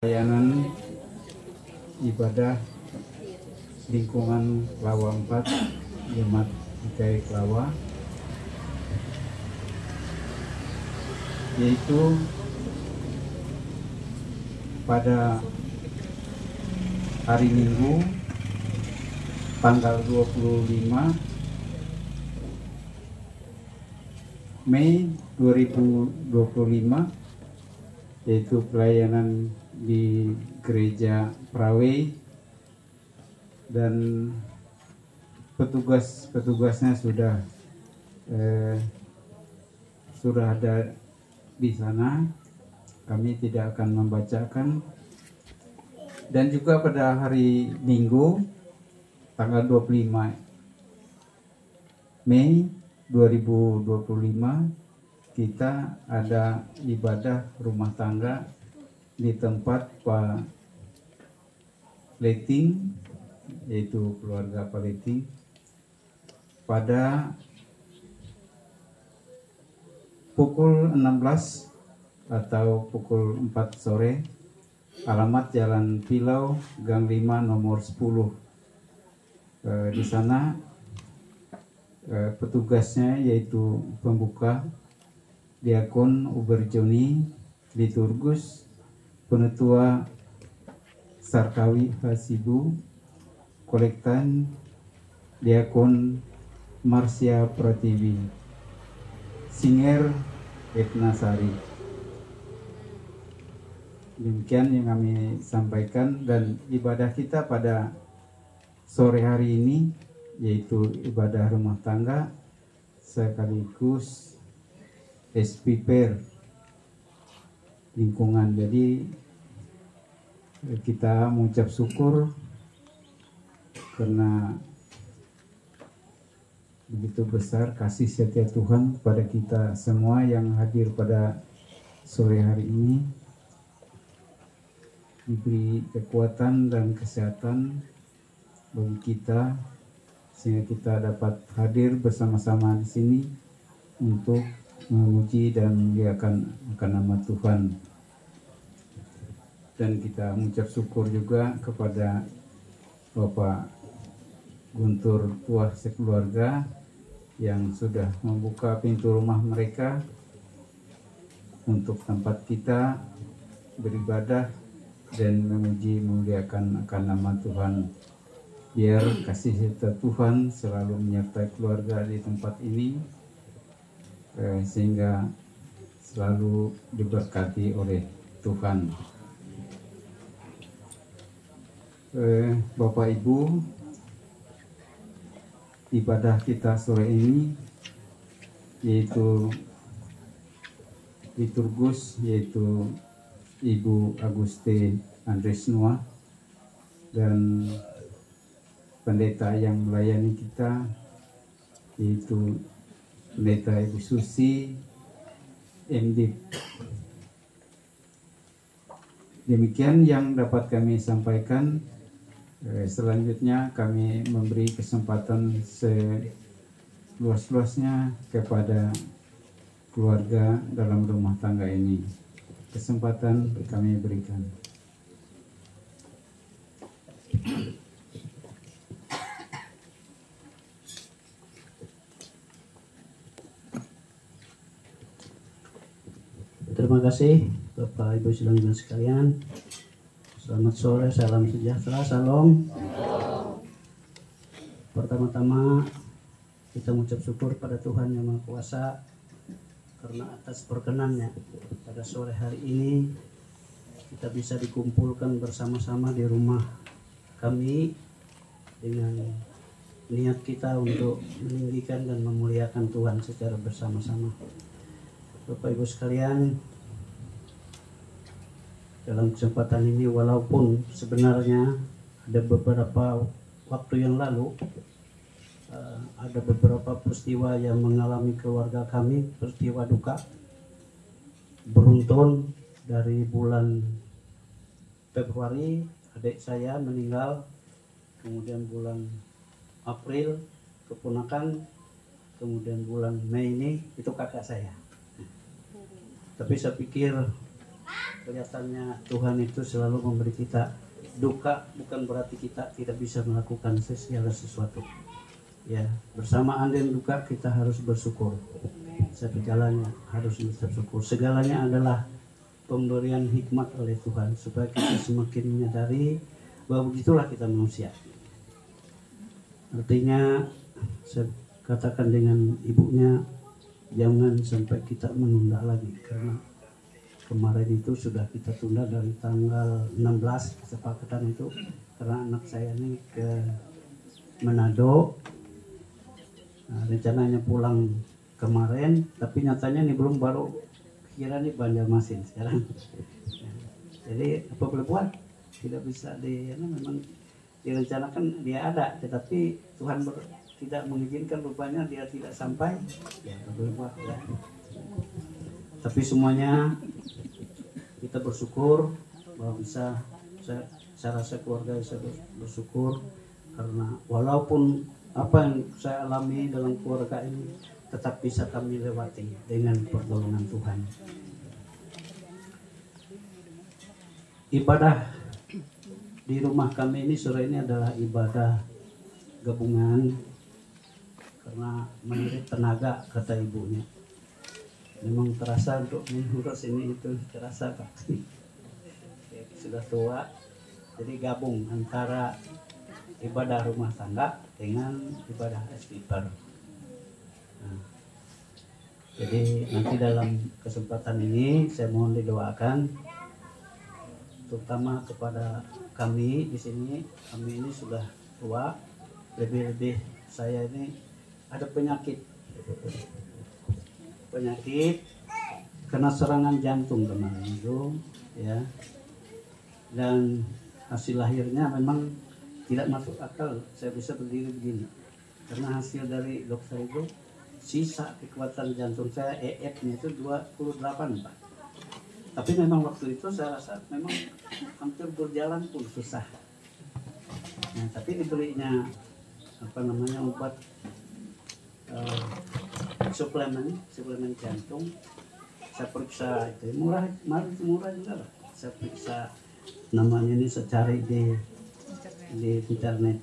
Layanan ibadah lingkungan Lawa 4 Jemaat GKI Lawa, yaitu pada hari Minggu tanggal 25 Mei 2025, yaitu pelayanan di Gereja Prawei, dan petugasnya sudah ada di sana. Kami tidak akan membacakan. Dan juga pada hari Minggu tanggal 25 Mei 2025 kita ada ibadah rumah tangga di tempat Pak Leting, yaitu keluarga Pak Leting, pada pukul 16 atau pukul 4 sore, alamat Jalan Pilau, Gang 5 nomor 10. Di sana petugasnya yaitu pembuka Diakon Uberjoni, liturgus Penetua Sarkawi Hasibu, kolektan Diakon Marsya Pratiwi, Singer Etnasari. Demikian yang kami sampaikan, dan ibadah kita pada sore hari ini yaitu ibadah rumah tangga sekaligus SPPR lingkungan. Jadi kita mengucap syukur karena begitu besar kasih setia Tuhan kepada kita semua yang hadir pada sore hari ini, diberi kekuatan dan kesehatan bagi kita sehingga kita dapat hadir bersama-sama di sini untuk memuji dan memuliakan akan nama Tuhan. Dan kita mengucap syukur juga kepada Bapak Guntur Tuah sekeluarga yang sudah membuka pintu rumah mereka untuk tempat kita beribadah dan memuji memuliakan akan nama Tuhan. Biar kasih setia Tuhan selalu menyertai keluarga di tempat ini, sehingga selalu diberkati oleh Tuhan. Bapak Ibu, ibadah kita sore ini yaitu liturgus, yaitu Ibu Aguste Andresnua, dan pendeta yang melayani kita yaitu Pendeta Ibu Susi MD. Demikian yang dapat kami sampaikan. Selanjutnya kami memberi kesempatan seluas-luasnya kepada keluarga dalam rumah tangga ini. Kesempatan kami berikan. Terima kasih Bapak Ibu Saudara sekalian. Selamat sore, salam sejahtera, salam. Pertama-tama kita mengucap syukur pada Tuhan Yang Maha Kuasa karena atas perkenannya pada sore hari ini kita bisa dikumpulkan bersama-sama di rumah kami dengan niat kita untuk meninggikan dan memuliakan Tuhan secara bersama-sama. Bapak Ibu sekalian, dalam kesempatan ini, walaupun sebenarnya ada beberapa waktu yang lalu ada beberapa peristiwa yang mengalami keluarga kami, peristiwa duka beruntun. Dari bulan Februari adik saya meninggal, kemudian bulan April keponakan, kemudian bulan Mei ini itu kakak saya. Tapi saya pikir kelihatannya Tuhan itu selalu memberi kita duka, bukan berarti kita tidak bisa melakukan segala sesuatu. Ya, bersamaan dengan duka kita harus bersyukur. Segalanya harus bersyukur. Segalanya adalah pemberian hikmat oleh Tuhan supaya kita semakin menyadari bahwa begitulah kita manusia. Artinya saya katakan dengan ibunya, jangan sampai kita menunda lagi, karena kemarin itu sudah kita tunda dari tanggal 16 kesepakatan itu karena anak saya ini ke Manado. Nah, rencananya pulang kemarin, tapi nyatanya nih belum, baru kira nih Banjarmasin sekarang. Jadi apa boleh buat, tidak bisa memang direncanakan dia ada, tetapi Tuhan tidak mengizinkan, rupanya dia tidak sampai. Ya apa boleh buat ya. Tapi semuanya kita bersyukur bahwa bisa, saya rasa keluarga bisa bersyukur karena walaupun apa yang saya alami dalam keluarga ini tetap bisa kami lewati dengan pertolongan Tuhan. Ibadah di rumah kami ini sore ini adalah ibadah gabungan karena menurut tenaga, kata ibunya. Memang terasa untuk mengurus ini itu terasa Pak. Sudah tua, jadi gabung antara ibadah rumah tangga dengan ibadah istighfar. Nah, jadi nanti dalam kesempatan ini saya mohon didoakan, terutama kepada kami di sini. Kami ini sudah tua, lebih-lebih saya ini ada penyakit kena serangan jantung kemarin itu, ya. Dan hasil lahirnya memang tidak masuk akal saya bisa berdiri begini, karena hasil dari dokter itu sisa kekuatan jantung saya EF-nya itu 28 Pak. Tapi memang waktu itu saya rasa memang hampir berjalan pun susah. Nah, tapi diberinya obat suplemen jantung. Saya periksa itu murah juga lah. Saya periksa namanya ini, saya cari di internet.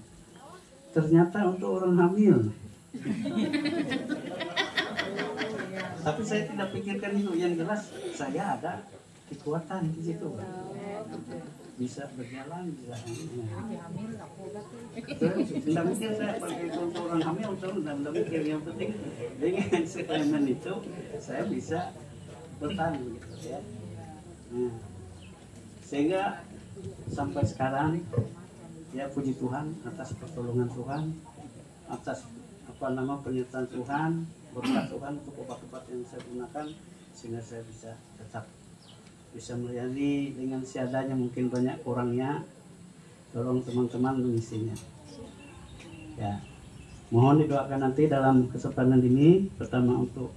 Ternyata untuk orang hamil. Tapi saya tidak pikirkan itu, yang jelas saya ada kekuatan di situ. Bisa berjalan, bisa hamil. Tidak mikir saya sebagai untuk orang hamil, tidak mikir. Yang penting dengan suplemen itu saya bisa bertahan gitu ya. Nah, sehingga sampai sekarang ya puji Tuhan atas pertolongan Tuhan, atas penyertaan Tuhan, berkat Tuhan untuk obat-obat yang saya gunakan, sehingga saya bisa melayani dengan seadanya, mungkin banyak kurangnya, tolong teman-teman mengisinya. Ya, mohon didoakan nanti dalam kesempatan ini, pertama untuk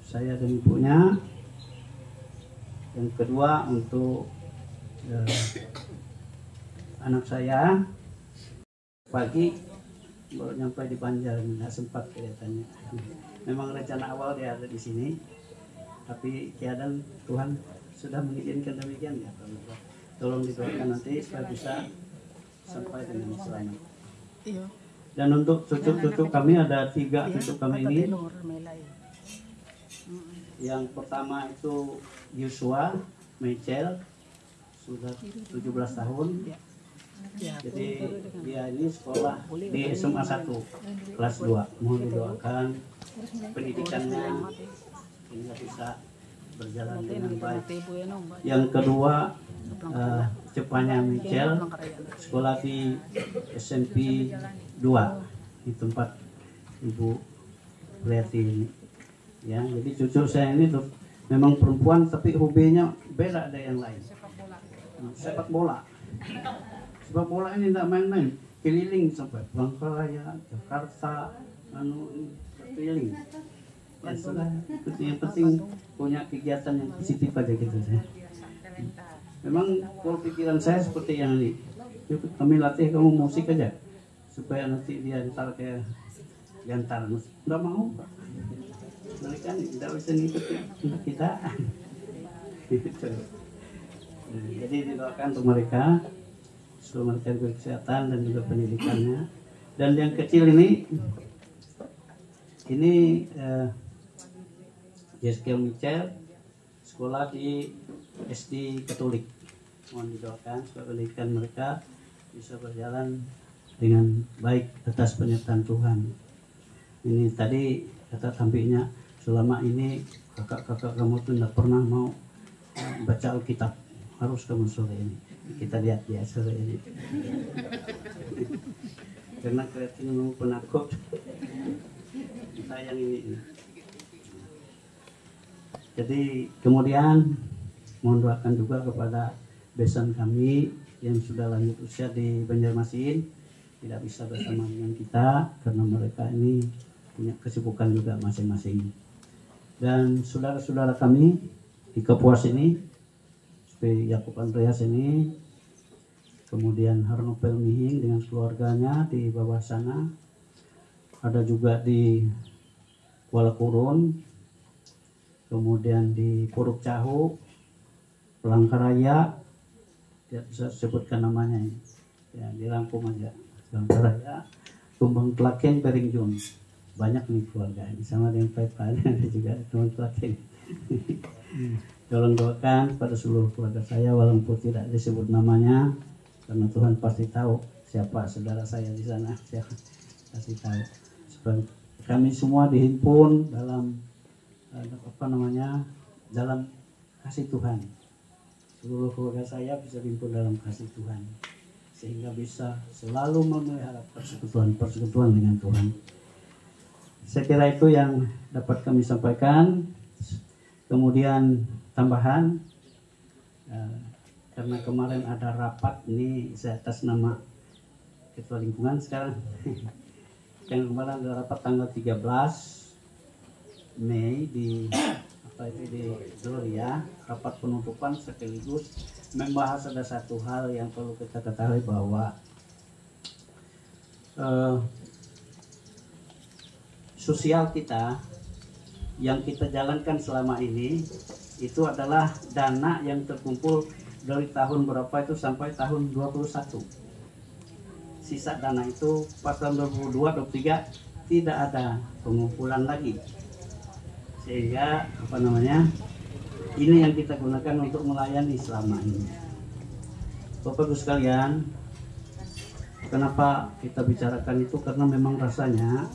saya dan ibunya, yang kedua untuk anak saya. Pagi baru nyampe di Banjar, nggak sempat kelihatannya. Memang rencana awal dia ada di sini, tapi keadaan Tuhan sudah mengizinkan demikian ya. Tolong didoakan nanti supaya bisa sampai dengan selamat. Dan untuk cucu-cucu kami ada 3 cucu kami ini. Yang pertama itu Yusua Michael, sudah 17 tahun. Jadi dia ini sekolah di SMA 1 kelas 2. Mohon didoakan pendidikannya hingga bisa berjalan dengan baik. Yang kedua Cepanya Michel, sekolah di SMP 2 di tempat Ibu Priati ini. Ya, jadi cucu saya ini tuh memang perempuan tapi hobinya beda dari yang lain. Sepak bola. Sepak bola ini tidak main-main, keliling sampai Palangkaraya, Jakarta, keliling. Ya sudah, yang penting punya kegiatan yang positif aja gitu saya. Memang kalau pikiran saya seperti yang ini, kami latih kamu musik aja, supaya nanti dia ntar kayak gantar. Nggak mau Pak. Mereka tidak bisa ngikut kita. Jadi didoakan untuk mereka supaya mereka diberi kesehatan dan juga pendidikannya. Dan yang kecil ini Yeskiel Michel, sekolah di SD Katolik. Mohon didoakan supaya pendidikan mereka bisa berjalan dengan baik atas penyertaan Tuhan. Ini tadi kata tampilnya, selama ini kakak-kakak kamu tuh tidak pernah mau baca Alkitab, harus kamu sore ini. Kita lihat ya sore ini. Karena kelihatannya mau penakut. Kita yang ini. Jadi kemudian mohon doakan juga kepada besan kami yang sudah lanjut usia di Banjarmasin, tidak bisa bersama dengan kita karena mereka ini punya kesibukan juga masing-masing. Dan saudara-saudara kami di Kapuas ini, seperti Yakub Andreas ini, kemudian Harnopel Mihing dengan keluarganya di bawah sana, ada juga di Kuala Kurun, kemudian di Puruk Cahu, Pelangkaraya, tidak bisa sebutkan namanya ini, ya dirangkum aja. Pelangkaraya, Tumbang Telaken, Beringjun, banyak nih keluarga ini, sama dengan Paipan ada juga Tumbang Telaken. Tolong doakan pada seluruh keluarga saya walaupun tidak disebut namanya, karena Tuhan pasti tahu siapa saudara saya di sana, siapa pasti tahu. Supaya kami semua dihimpun dalam dalam kasih Tuhan. Seluruh keluarga saya bisa dihimpun dalam kasih Tuhan, sehingga bisa selalu memelihara persekutuan dengan Tuhan. Saya kira itu yang dapat kami sampaikan. Kemudian tambahan, karena kemarin ada rapat, ini saya atas nama Ketua Lingkungan sekarang. Yang kemarin ada rapat tanggal 13 Mei di Gloria, rapat penutupan sekaligus membahas ada satu hal yang perlu kita ketahui bahwa sosial kita yang kita jalankan selama ini itu adalah dana yang terkumpul dari tahun berapa itu sampai tahun 21. Sisa dana itu pas tahun 2022-23 tidak ada pengumpulan lagi, sehingga ini yang kita gunakan untuk melayani selama ini. Bapak Ibu sekalian, kenapa kita bicarakan itu? Karena memang rasanya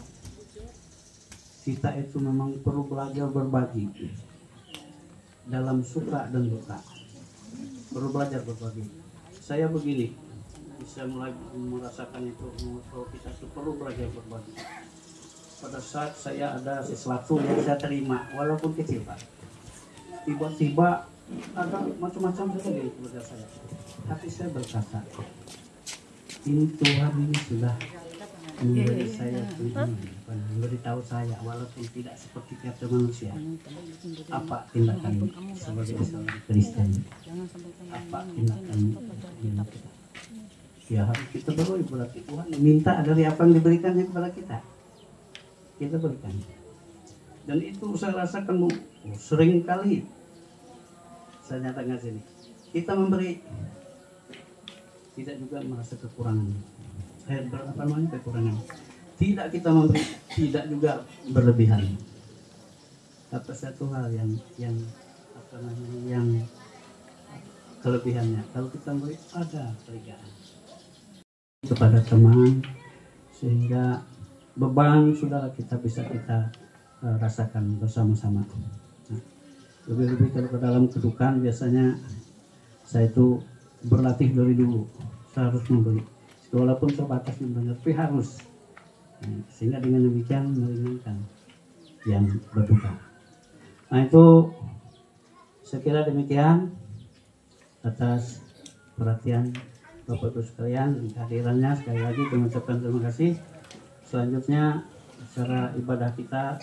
kita itu memang perlu belajar berbagi dalam suka dan duka. Perlu belajar berbagi. Saya begini, bisa mulai merasakan itu kalau kita itu perlu belajar berbagi. Pada saat saya ada sesuatu yang saya terima, walaupun kecil Pak, tiba-tiba ada macam-macam saja di keluarga saya. Tapi saya berkata, ini Tuhan ini sudah memberi saya memberitahu saya, walaupun tidak seperti kata manusia, apa tindakan sebagai seorang Kristen, apa tindakan kita. Ya harus kita berdoa, berarti Tuhan minta dari apa yang diberikannya kepada kita, kita berikan. Dan itu saya rasakan sering kali saya nyatakan sini, kita memberi tidak juga merasa kekurangan. Kekurangan. Tidak kita memberi, tidak juga berlebihan. Tapi satu hal yang kelebihannya, kalau kita memberi ada perbedaan kepada teman, sehingga beban saudara kita bisa kita rasakan bersama-sama. Nah, lebih-lebih kalau ke dalam kedukaan, biasanya saya itu berlatih dari dulu, saya harus memberi. Walaupun terbatas membantu, tapi harus. Sehingga dengan demikian meringankan yang berduka. Nah itu saya kira demikian atas perhatian Bapak Ibu sekalian, kehadirannya sekali lagi mengucapkan terima kasih. Selanjutnya acara ibadah kita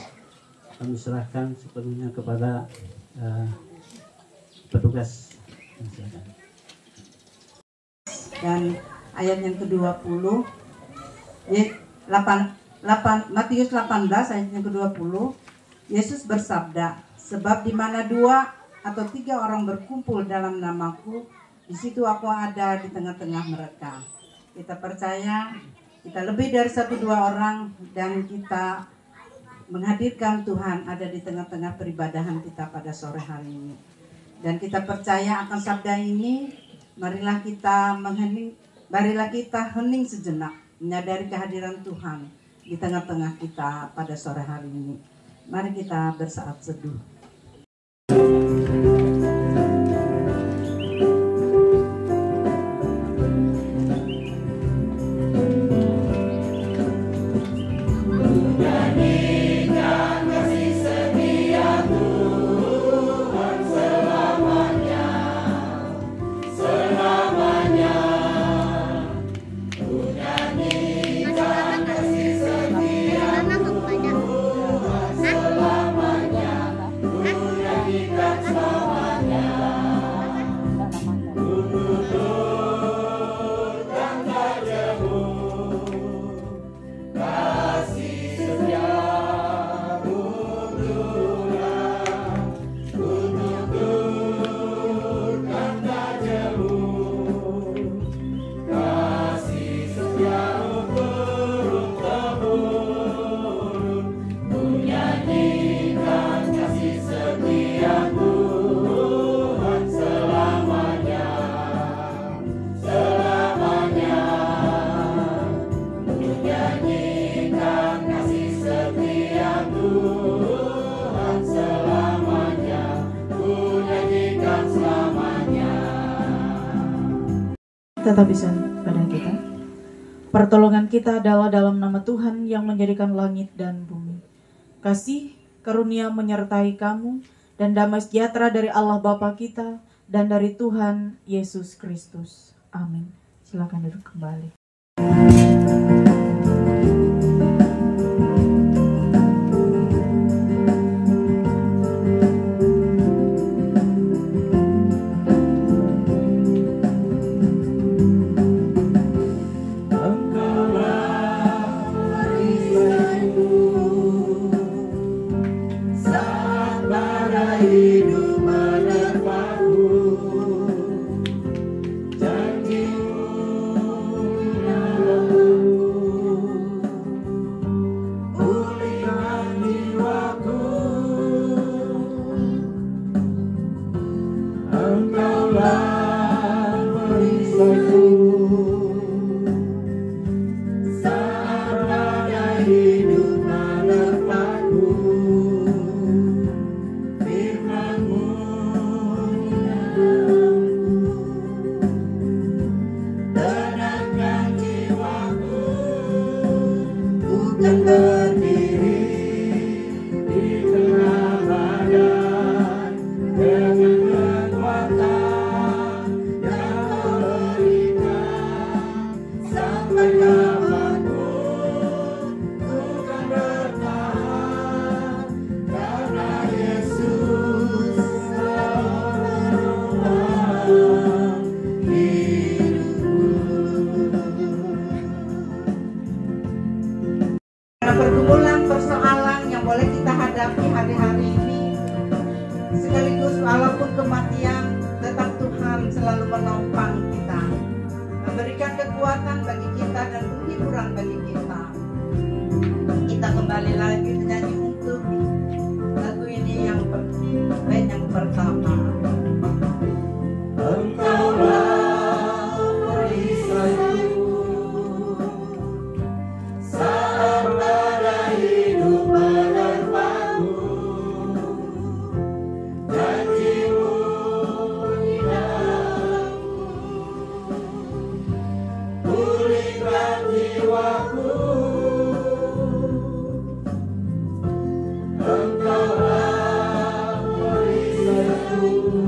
kami serahkan sepenuhnya kepada petugas. Dan ayat yang ke-20, Matius 18 ayat yang ke-20, Yesus bersabda, sebab di mana dua atau 3 orang berkumpul dalam namaku, di situ aku ada di tengah-tengah mereka. Kita percaya kita lebih dari 1-2 orang dan kita menghadirkan Tuhan ada di tengah-tengah peribadahan kita pada sore hari ini. Dan kita percaya akan sabda ini, marilah kita hening sejenak, menyadari kehadiran Tuhan di tengah-tengah kita pada sore hari ini. Mari kita bersaat seduh. Tetap bisa pada kita. Pertolongan kita adalah dalam nama Tuhan yang menjadikan langit dan bumi. Kasih karunia menyertai kamu dan damai sejahtera dari Allah Bapa kita dan dari Tuhan Yesus Kristus. Amin. Silakan duduk kembali. Pergumulan persoalan yang boleh kita hadapi hari-hari ini, sekaligus walaupun kematian, tetap Tuhan selalu menopang kita, memberikan kekuatan bagi kita dan penghiburan bagi kita. Kita kembali lagi menyanyi untuk lagu ini yang bait yang pertama. Engkaulah perisaiku saat pada hidup menerpaku, janjimu di dalamku, pulihkan jiwaku. Engkaulah perisaiku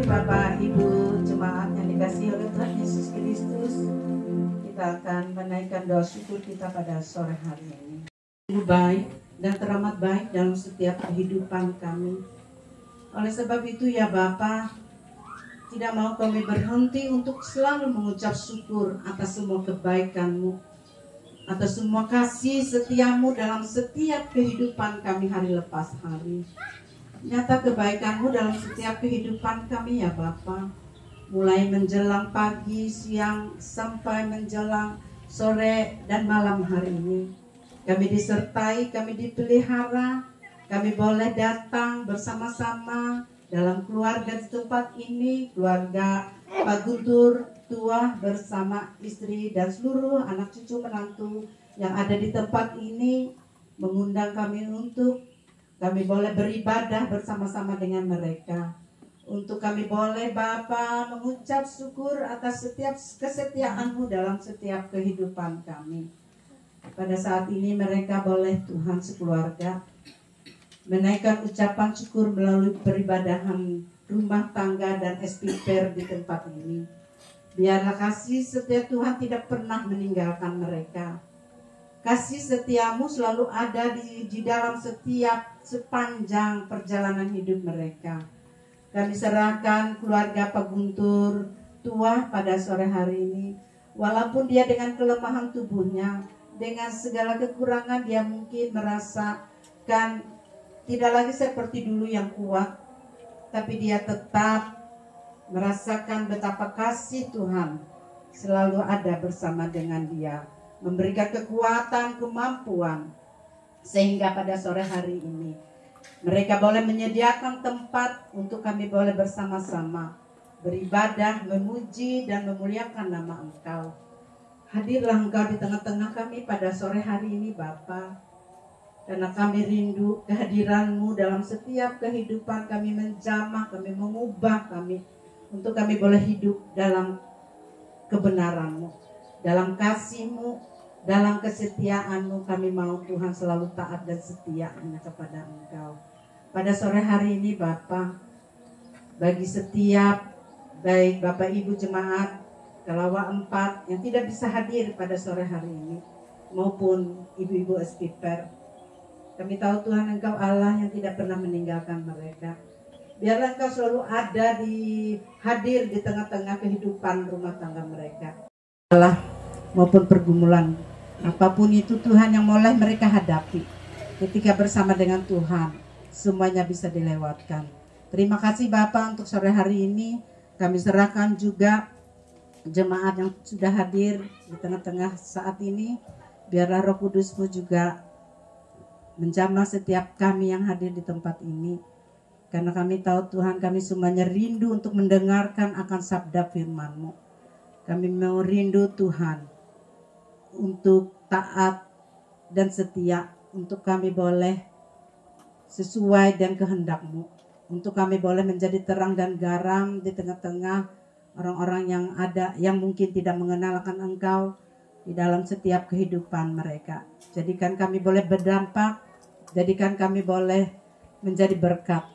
Bapak Ibu jemaat yang dikasihi oleh Tuhan Yesus Kristus, kita akan menaikkan doa syukur kita pada sore hari ini. Ibu baik dan teramat baik dalam setiap kehidupan kami. Oleh sebab itu ya Bapa, tidak mau kami berhenti untuk selalu mengucap syukur atas semua kebaikan-Mu, atas semua kasih setiamu dalam setiap kehidupan kami hari lepas hari. Nyata kebaikan-Mu dalam setiap kehidupan kami ya Bapa, mulai menjelang pagi, siang, sampai menjelang sore dan malam hari ini. Kami disertai, kami dipelihara, kami boleh datang bersama-sama dalam keluarga di tempat ini, keluarga Pak Guntur tua bersama istri dan seluruh anak cucu menantu yang ada di tempat ini, mengundang kami untuk kami boleh beribadah bersama-sama dengan mereka. Untuk kami boleh Bapa mengucap syukur atas setiap kesetiaan-Mu dalam setiap kehidupan kami. Pada saat ini mereka boleh Tuhan sekeluarga menaikkan ucapan syukur melalui peribadahan rumah tangga dan SPPR di tempat ini. Biarlah kasih setia Tuhan tidak pernah meninggalkan mereka. Kasih setiamu selalu ada di dalam sepanjang perjalanan hidup mereka. Kami serahkan keluarga Pak Guntur tua pada sore hari ini. Walaupun dia dengan kelemahan tubuhnya, dengan segala kekurangan, dia mungkin merasakan tidak lagi seperti dulu yang kuat, tapi dia tetap merasakan betapa kasih Tuhan selalu ada bersama dengan dia, memberikan kekuatan, kemampuan, sehingga pada sore hari ini mereka boleh menyediakan tempat untuk kami boleh bersama-sama beribadah, memuji dan memuliakan nama Engkau. Hadirlah Engkau di tengah-tengah kami pada sore hari ini Bapa, karena kami rindu kehadiran-Mu dalam setiap kehidupan kami, menjamah kami, mengubah kami, untuk kami boleh hidup dalam kebenaran-Mu, dalam kasih-Mu, dalam kesetiaan-Mu. Kami mau Tuhan selalu taat dan setia hanya kepada Engkau. Pada sore hari ini Bapa, bagi setiap baik Bapak Ibu jemaat Kalawa 4 yang tidak bisa hadir pada sore hari ini, maupun ibu-ibu SPPR, kami tahu Tuhan Engkau Allah yang tidak pernah meninggalkan mereka. Biarlah Engkau selalu ada hadir di tengah-tengah kehidupan rumah tangga mereka. Allah maupun pergumulan apapun itu Tuhan yang mulai mereka hadapi, ketika bersama dengan Tuhan semuanya bisa dilewatkan. Terima kasih Bapa untuk sore hari ini. Kami serahkan juga jemaat yang sudah hadir di tengah-tengah saat ini. Biarlah Roh Kudus-Mu juga menjamah setiap kami yang hadir di tempat ini. Karena kami tahu Tuhan, kami semuanya rindu untuk mendengarkan akan sabda firman-Mu. Kami mau rindu Tuhan untuk taat dan setia, untuk kami boleh sesuai dan kehendak-Mu, untuk kami boleh menjadi terang dan garam di tengah-tengah orang-orang yang ada yang mungkin tidak mengenal akan Engkau di dalam setiap kehidupan mereka. Jadikan kami boleh berdampak, jadikan kami boleh menjadi berkat.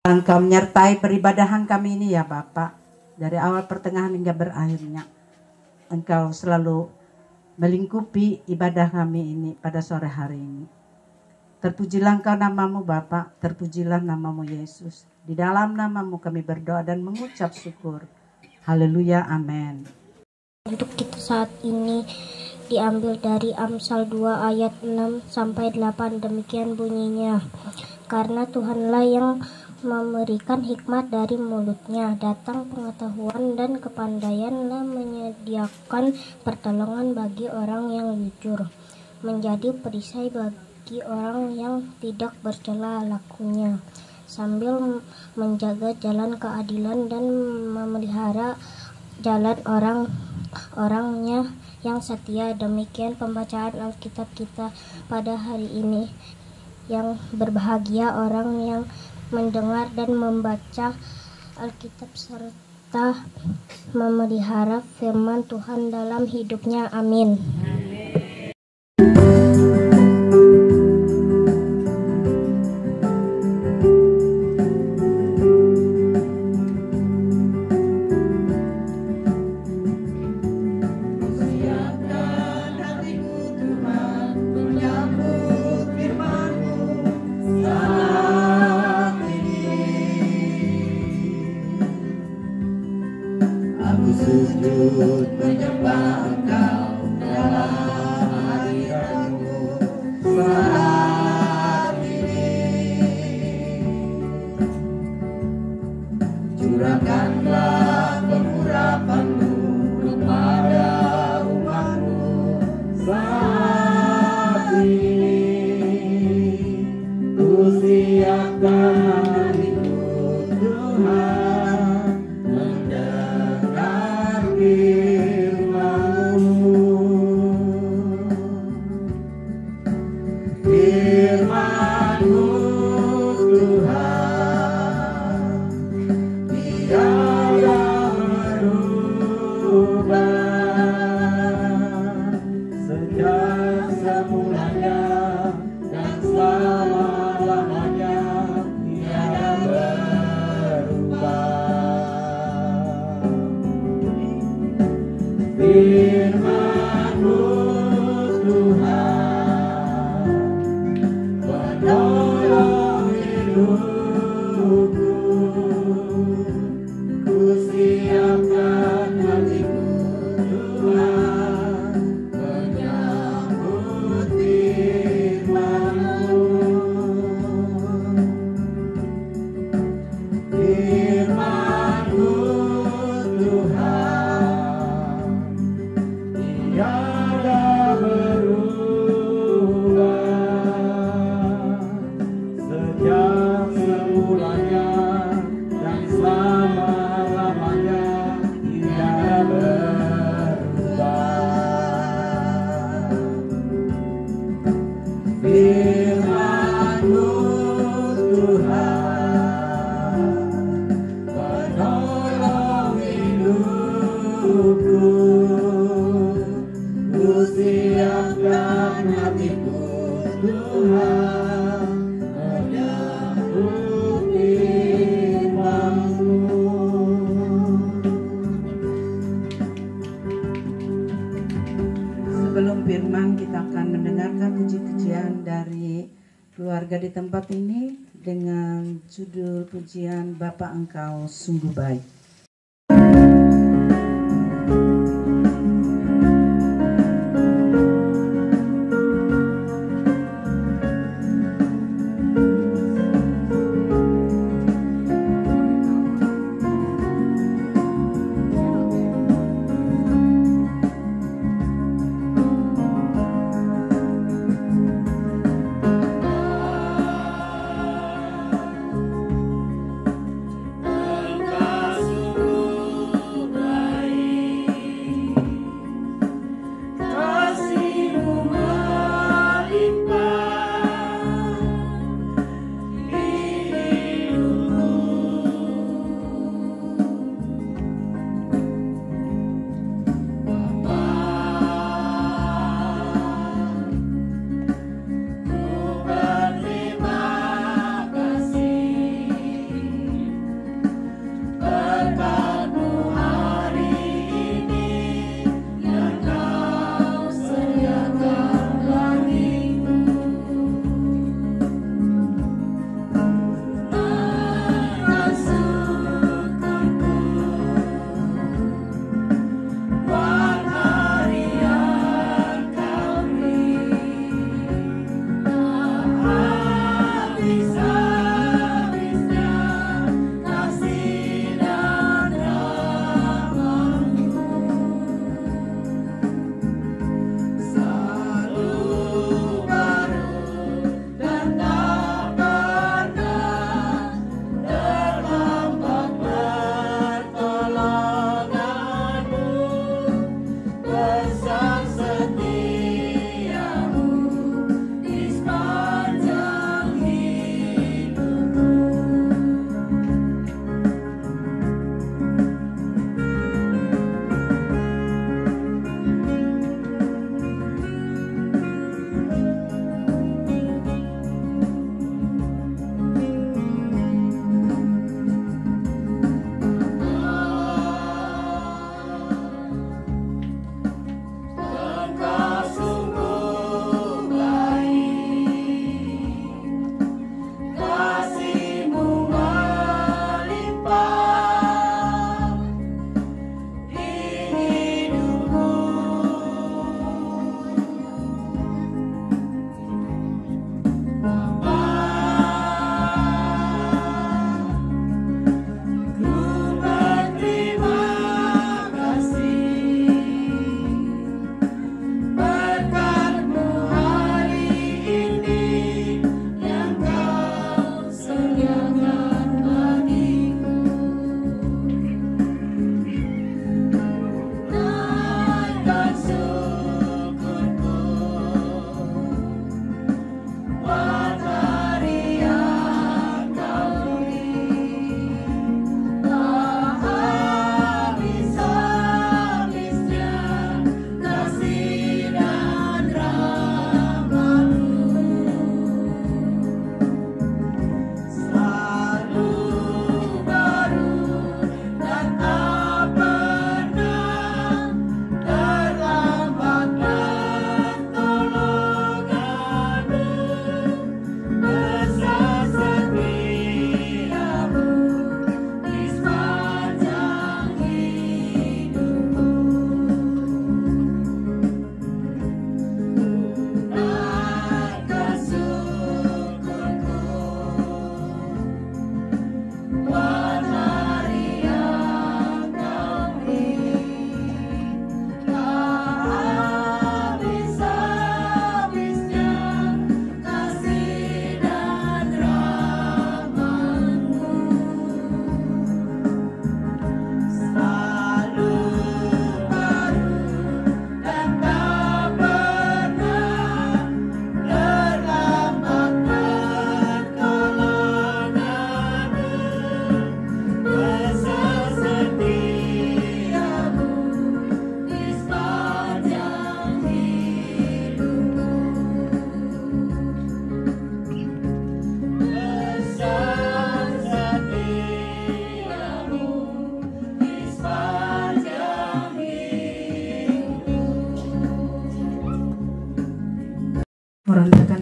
Engkau menyertai peribadahan kami ini ya Bapa, dari awal pertengahan hingga berakhirnya. Engkau selalu melingkupi ibadah kami ini pada sore hari ini. Terpujilah Engkau namamu Bapa, terpujilah namamu Yesus. Di dalam namamu kami berdoa dan mengucap syukur. Haleluya, amin. Untuk kita saat ini diambil dari Amsal 2 ayat 6 sampai 8, demikian bunyinya. Karena Tuhanlah yang memberikan hikmat dari mulutnya, datang pengetahuan dan kepandaianlah menyediakan pertolongan bagi orang yang jujur, menjadi perisai bagi orang yang tidak bercela lakunya, sambil menjaga jalan keadilan dan memelihara jalan orang-orangnya yang setia. Demikian pembacaan Alkitab kita pada hari ini. Yang berbahagia orang yang mendengar dan membaca Alkitab serta memelihara firman Tuhan dalam hidupnya. Amin. Curahkanlah pengurapan-Mu kepada umat-Mu saat ini. Ku siapkan hatiku Tuhan, mendengar firman-Mu. Firman-Mu Tuhan, tiada berubah, sejak semulanya dan selama-lamanya tiada berubah. Firman-Mu Tuhan, penolong hidupku. Ku siapkan hatiku Tuhan, menyambut firman-Mu. Firman-Mu Tuhan, tiada berubah, sejak semulanya dan selama-lamanya tiada berubah. Firman-Mu Tuhan, penolong hidupku. Ku siapkan hatiku Tuhan, menyambut firman-Mu. Sebelum firman, kita akan mendengarkan puji-pujian dari keluarga di tempat ini dengan judul pujian Bapa Engkau Sungguh Baik. Engkau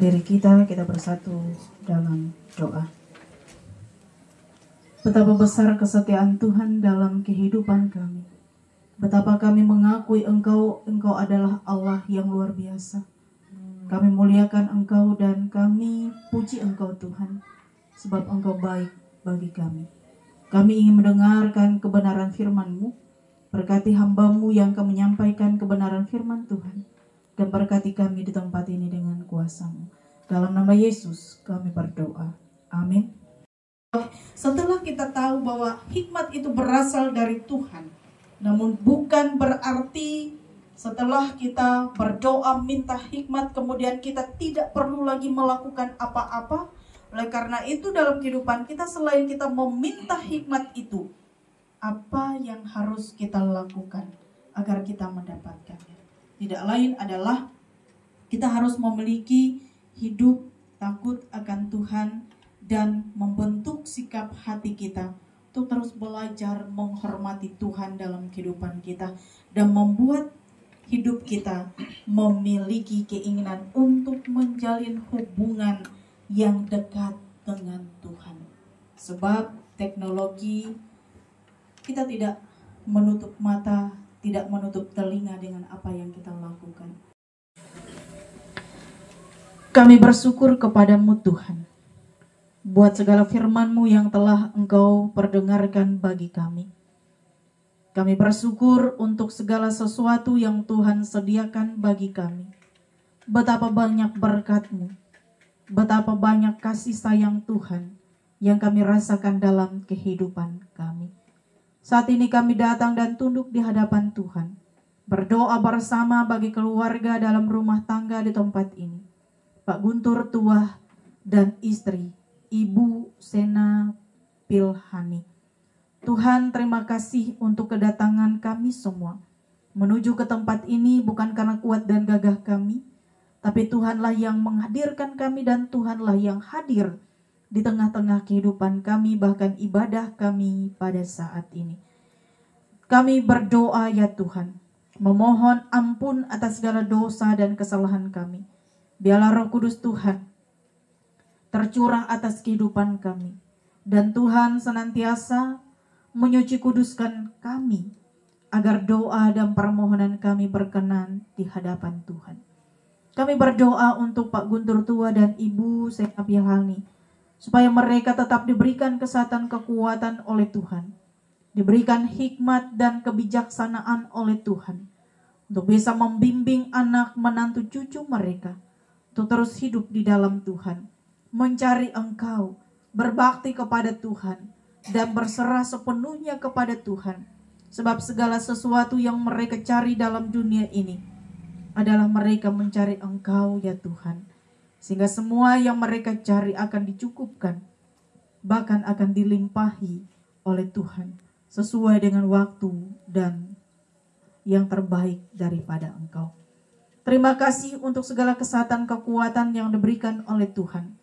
berdiri kita bersatu dalam doa. Betapa besar kesetiaan Tuhan dalam kehidupan kami. Betapa kami mengakui Engkau adalah Allah yang luar biasa. Kami muliakan Engkau dan kami puji Engkau Tuhan, sebab Engkau baik bagi kami. Kami ingin mendengarkan kebenaran firman-Mu. Berkati hamba-Mu yang akan menyampaikan kebenaran firman Tuhan, dan berkati kami di tempat ini dengan kuasa-Mu. Dalam nama Yesus kami berdoa. Amin. Setelah kita tahu bahwa hikmat itu berasal dari Tuhan, namun bukan berarti setelah kita berdoa minta hikmat kemudian kita tidak perlu lagi melakukan apa-apa. Oleh karena itu dalam kehidupan kita, selain kita meminta hikmat itu, apa yang harus kita lakukan agar kita mendapatkannya? Tidak lain adalah kita harus memiliki hidup takut akan Tuhan dan membentuk sikap hati kita untuk terus belajar menghormati Tuhan dalam kehidupan kita dan membuat hidup kita memiliki keinginan untuk menjalin hubungan yang dekat dengan Tuhan. Sebab teknologi, kita tidak menutup mata, tidak menutup telinga dengan apa yang kita lakukan. Kami bersyukur kepadamu Tuhan, buat segala firman-Mu yang telah Engkau perdengarkan bagi kami. Kami bersyukur untuk segala sesuatu yang Tuhan sediakan bagi kami. Betapa banyak berkat-Mu, betapa banyak kasih sayang Tuhan yang kami rasakan dalam kehidupan kami. Saat ini kami datang dan tunduk di hadapan Tuhan, berdoa bersama bagi keluarga dalam rumah tangga di tempat ini. Pak Guntur Tuah dan istri, Ibu Sena Pilhani. Tuhan, terima kasih untuk kedatangan kami semua menuju ke tempat ini bukan karena kuat dan gagah kami, tapi Tuhanlah yang menghadirkan kami dan Tuhanlah yang hadir di tengah-tengah kehidupan kami, bahkan ibadah kami pada saat ini. Kami berdoa ya Tuhan, memohon ampun atas segala dosa dan kesalahan kami. Biarlah Roh Kudus Tuhan tercurah atas kehidupan kami, dan Tuhan senantiasa menyuci kuduskan kami agar doa dan permohonan kami berkenan di hadapan Tuhan. Kami berdoa untuk Pak Guntur Tua dan Ibu Sena Pilhani, supaya mereka tetap diberikan kesehatan kekuatan oleh Tuhan, diberikan hikmat dan kebijaksanaan oleh Tuhan, untuk bisa membimbing anak menantu cucu mereka, untuk terus hidup di dalam Tuhan, mencari Engkau, berbakti kepada Tuhan, dan berserah sepenuhnya kepada Tuhan. Sebab segala sesuatu yang mereka cari dalam dunia ini adalah mereka mencari Engkau ya Tuhan. Sehingga semua yang mereka cari akan dicukupkan, bahkan akan dilimpahi oleh Tuhan, sesuai dengan waktu dan yang terbaik daripada Engkau. Terima kasih untuk segala kesehatan kekuatan yang diberikan oleh Tuhan.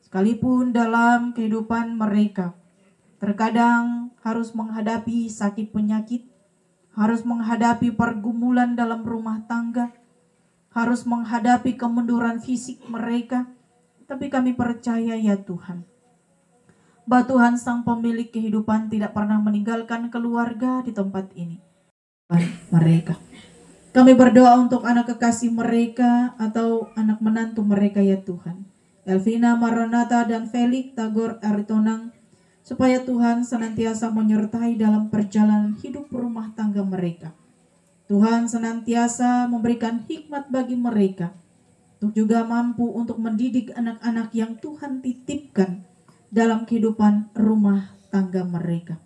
Sekalipun dalam kehidupan mereka terkadang harus menghadapi sakit penyakit, harus menghadapi pergumulan dalam rumah tangga, harus menghadapi kemunduran fisik mereka, tapi kami percaya ya Tuhan, bahwa Tuhan Sang Pemilik kehidupan tidak pernah meninggalkan keluarga di tempat ini. Mereka, kami berdoa untuk anak kekasih mereka atau anak menantu mereka ya Tuhan, Elvina Maranatha dan Felix Tagor Aritonang, supaya Tuhan senantiasa menyertai dalam perjalanan hidup rumah tangga mereka. Tuhan senantiasa memberikan hikmat bagi mereka, untuk juga mampu untuk mendidik anak-anak yang Tuhan titipkan dalam kehidupan rumah tangga mereka.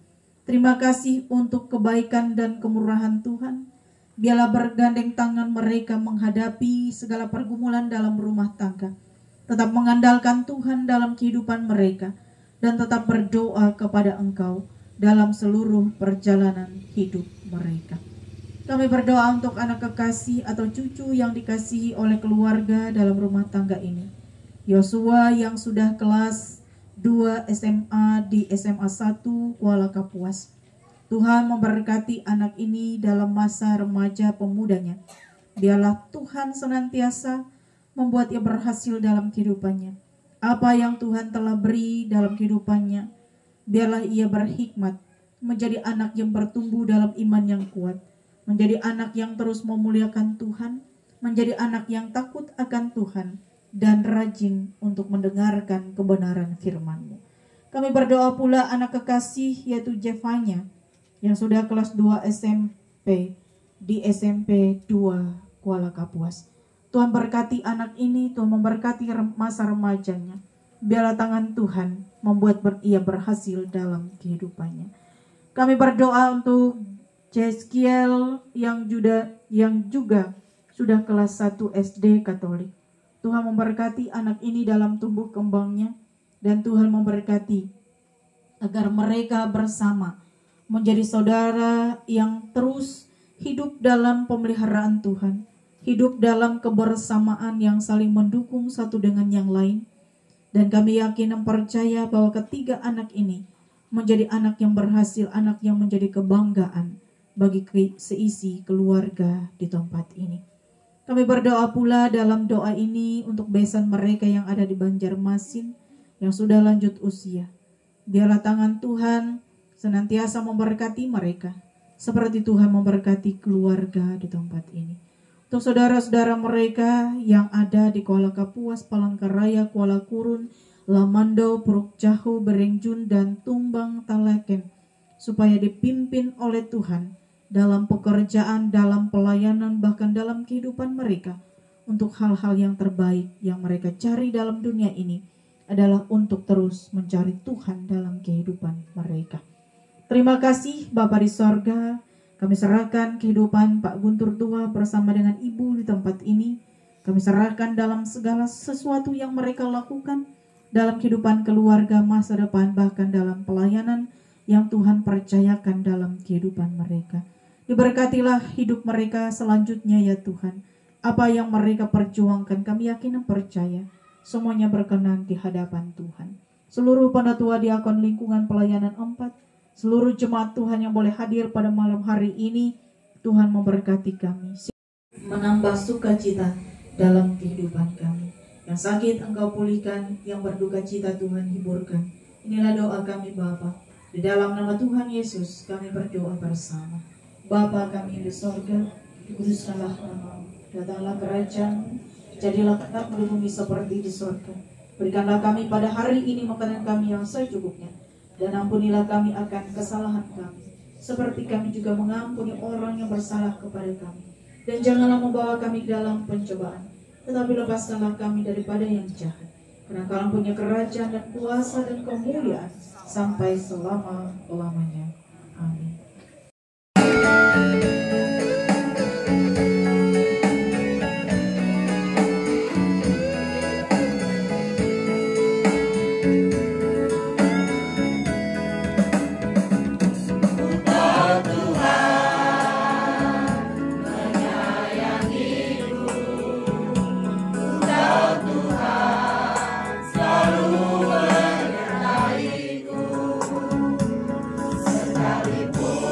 Terima kasih untuk kebaikan dan kemurahan Tuhan. Biarlah bergandeng tangan mereka menghadapi segala pergumulan dalam rumah tangga. Tetap mengandalkan Tuhan dalam kehidupan mereka, dan tetap berdoa kepada Engkau dalam seluruh perjalanan hidup mereka. Kami berdoa untuk anak kekasih atau cucu yang dikasihi oleh keluarga dalam rumah tangga ini. Yosua yang sudah kelas 2 SMA di SMA 1 Kuala Kapuas. Tuhan memberkati anak ini dalam masa remaja pemudanya. Biarlah Tuhan senantiasa membuat ia berhasil dalam kehidupannya. Apa yang Tuhan telah beri dalam kehidupannya, biarlah ia berhikmat, menjadi anak yang bertumbuh dalam iman yang kuat, menjadi anak yang terus memuliakan Tuhan, menjadi anak yang takut akan Tuhan, dan rajin untuk mendengarkan kebenaran firman-Mu. Kami berdoa pula anak kekasih yaitu Jevanya, yang sudah kelas 2 SMP di SMP 2 Kuala Kapuas. Tuhan berkati anak ini, Tuhan memberkati masa remajanya. Biarlah tangan Tuhan membuat ia berhasil dalam kehidupannya. Kami berdoa untuk Jeskiel yang juga sudah kelas 1 SD Katolik. Tuhan memberkati anak ini dalam tumbuh kembangnya, dan Tuhan memberkati agar mereka bersama menjadi saudara yang terus hidup dalam pemeliharaan Tuhan, hidup dalam kebersamaan yang saling mendukung satu dengan yang lain. Dan kami yakin dan percaya bahwa ketiga anak ini menjadi anak yang berhasil, anak yang menjadi kebanggaan bagi seisi keluarga di tempat ini. Kami berdoa pula dalam doa ini untuk besan mereka yang ada di Banjarmasin yang sudah lanjut usia. Biarlah tangan Tuhan senantiasa memberkati mereka, seperti Tuhan memberkati keluarga di tempat ini. Untuk saudara-saudara mereka yang ada di Kuala Kapuas, Palangkaraya, Kuala Kurun, Lamandau, Puruk Jahu, Berengjun, dan Tumbang Talaken, supaya dipimpin oleh Tuhan dalam pekerjaan, dalam pelayanan, bahkan dalam kehidupan mereka, untuk hal-hal yang terbaik yang mereka cari dalam dunia ini adalah untuk terus mencari Tuhan dalam kehidupan mereka. Terima kasih Bapa di sorga, kami serahkan kehidupan Pak Guntur tua bersama dengan Ibu di tempat ini. Kami serahkan dalam segala sesuatu yang mereka lakukan dalam kehidupan keluarga, masa depan, bahkan dalam pelayanan yang Tuhan percayakan dalam kehidupan mereka. Diberkatilah hidup mereka selanjutnya ya Tuhan. Apa yang mereka perjuangkan kami yakin dan percaya semuanya berkenan di hadapan Tuhan. Seluruh pendatua diakon lingkungan pelayanan 4, seluruh jemaat Tuhan yang boleh hadir pada malam hari ini, Tuhan memberkati kami, menambah sukacita dalam kehidupan kami. Yang sakit Engkau pulihkan, yang berduka cita Tuhan hiburkan. Inilah doa kami Bapa. Di dalam nama Tuhan Yesus kami berdoa bersama. Bapa kami di sorga, dikuduskanlah nama-Mu, datanglah kerajaan, jadilah kehendak-Mu di bumi seperti di sorga. Berikanlah kami pada hari ini makanan kami yang secukupnya, dan ampunilah kami akan kesalahan kami, seperti kami juga mengampuni orang yang bersalah kepada kami. Dan janganlah membawa kami ke dalam pencobaan, tetapi lepaskanlah kami daripada yang jahat. Karena Kau punya kerajaan dan kuasa dan kemuliaan sampai selama-lamanya. Amin. Sekalipun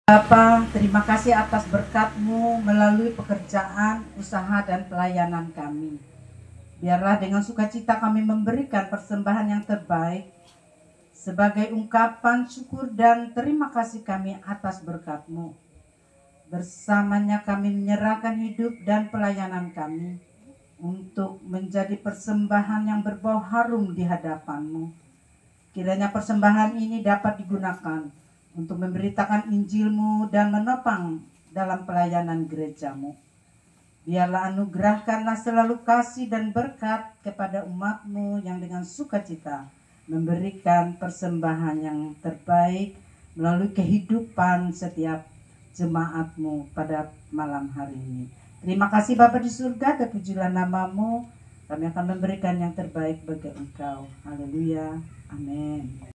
Bapa, terima kasih atas berkat-Mu melalui pekerjaan, usaha, dan pelayanan kami. Biarlah dengan sukacita kami memberikan persembahan yang terbaik sebagai ungkapan syukur dan terima kasih kami atas berkat-Mu. Bersamanya kami menyerahkan hidup dan pelayanan kami untuk menjadi persembahan yang berbau harum di hadapan-Mu. Kiranya persembahan ini dapat digunakan untuk memberitakan Injil-Mu dan menopang dalam pelayanan gereja-Mu. Biarlah anugerahkanlah selalu kasih dan berkat kepada umat-Mu yang dengan sukacita memberikan persembahan yang terbaik melalui kehidupan setiap jemaat-Mu pada malam hari ini. Terima kasih Bapa di surga, terpujilah nama-Mu. Kami akan memberikan yang terbaik bagi Engkau. Haleluya. Amin.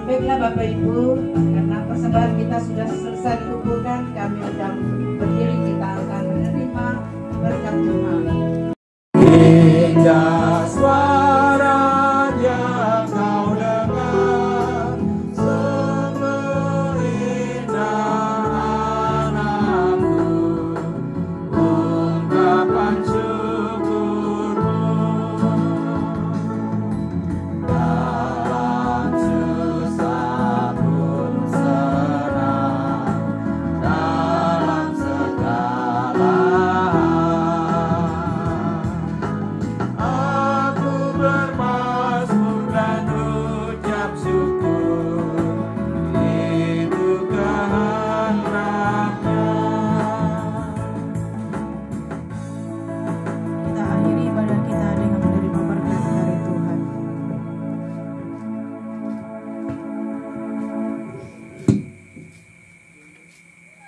Baiklah Bapak Ibu, karena persembahan kita sudah selesai dikumpulkan, kami sudah berdiri, kita akan menerima berkat Tuhan. Jika suaranya kau dengar, sungguh indah anakku, ungkapan syukurmu. Dalam susah pun senang, dalam segala aku bermazmur dan ucap syukur, itu kehendaknya. Kita akhiri ibadah kita dengan menerima berkat dari Tuhan.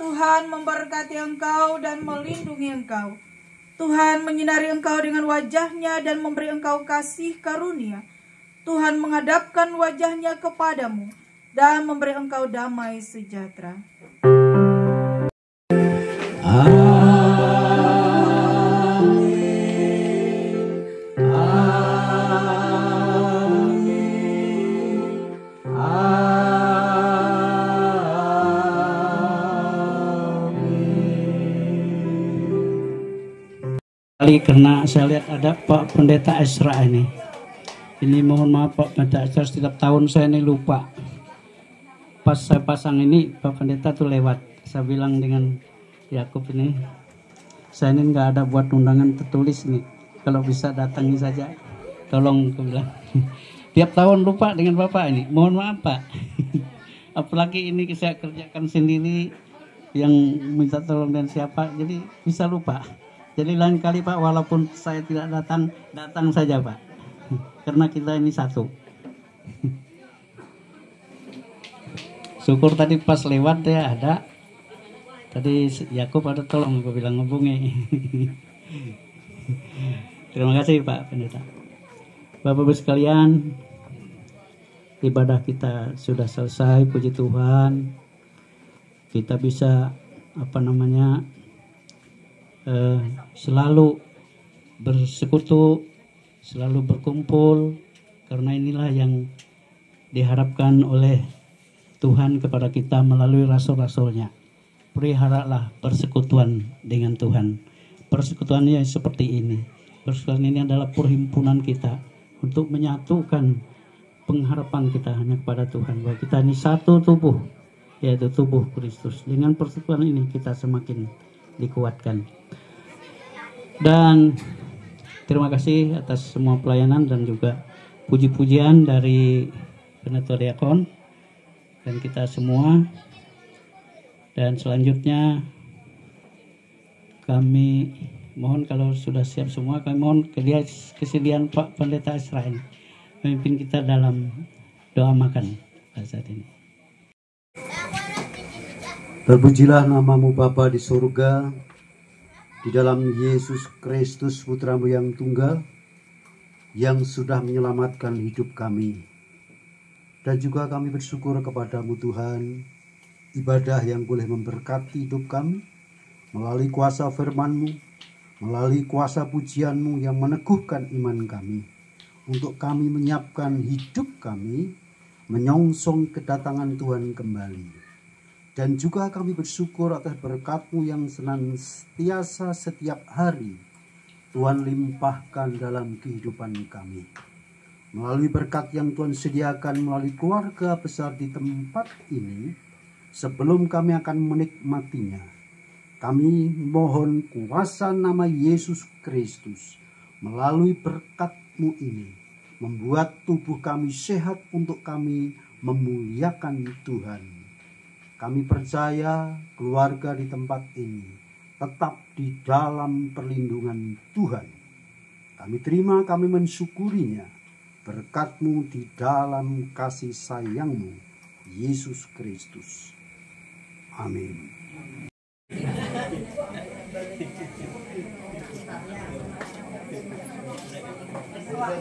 Tuhan memberkati engkau dan melindungi engkau. Tuhan menyinari engkau dengan wajah-Nya dan memberi engkau kasih karunia. Tuhan menghadapkan wajah-Nya kepadamu dan memberi engkau damai sejahtera. Karena saya lihat ada Pak Pendeta Esra ini. Ini mohon maaf Pak Pendeta Esra, setiap tahun saya ini lupa. Pas saya pasang ini Pak Pendeta tuh lewat. Saya bilang dengan Yakub ini, saya ini nggak ada buat undangan tertulis nih. Kalau bisa datangi saja. Tolong aku bilang. Tiap tahun lupa dengan Bapak ini. Mohon maaf Pak. Apalagi ini saya kerjakan sendiri, yang minta tolong dan siapa, jadi bisa lupa. Jadi lain kali Pak, walaupun saya tidak datang, datang saja Pak. Karena kita ini satu. Syukur tadi pas lewat ya ada. Tadi Yakub ada tolong, aku bilang hubungi. Terima kasih Pak Pendeta. Bapak-Ibu sekalian, ibadah kita sudah selesai, puji Tuhan. Kita bisa selalu bersekutu, selalu berkumpul, karena inilah yang diharapkan oleh Tuhan kepada kita melalui rasul-rasulnya. Peliharalah persekutuan dengan Tuhan. Persekutuannya seperti ini. Persekutuan ini adalah perhimpunan kita untuk menyatukan pengharapan kita hanya kepada Tuhan, bahwa kita ini satu tubuh, yaitu tubuh Kristus. Dengan persekutuan ini kita semakin dikuatkan. Dan terima kasih atas semua pelayanan dan juga puji-pujian dari Pendeta Diakon dan kita semua. Dan selanjutnya kami mohon, kalau sudah siap semua, kami mohon kesediaan Pak Pendeta Israel memimpin kita dalam doa makan pada saat ini. Terpujilah namamu Bapa di surga, di dalam Yesus Kristus Putramu yang tunggal, yang sudah menyelamatkan hidup kami. Dan juga kami bersyukur kepadamu Tuhan, ibadah yang boleh memberkati hidup kami, melalui kuasa firman-Mu, melalui kuasa pujian-Mu yang meneguhkan iman kami, untuk kami menyiapkan hidup kami, menyongsong kedatangan Tuhan kembali. Dan juga kami bersyukur atas berkat-Mu yang senantiasa setiap hari Tuhan limpahkan dalam kehidupan kami. Melalui berkat yang Tuhan sediakan melalui keluarga besar di tempat ini, sebelum kami akan menikmatinya, kami mohon kuasa nama Yesus Kristus melalui berkat-Mu ini membuat tubuh kami sehat untuk kami memuliakan Tuhan. Kami percaya keluarga di tempat ini tetap di dalam perlindungan Tuhan. Kami terima, kami mensyukurinya. Berkat-Mu di dalam kasih sayang-Mu, Yesus Kristus. Amin. Wah,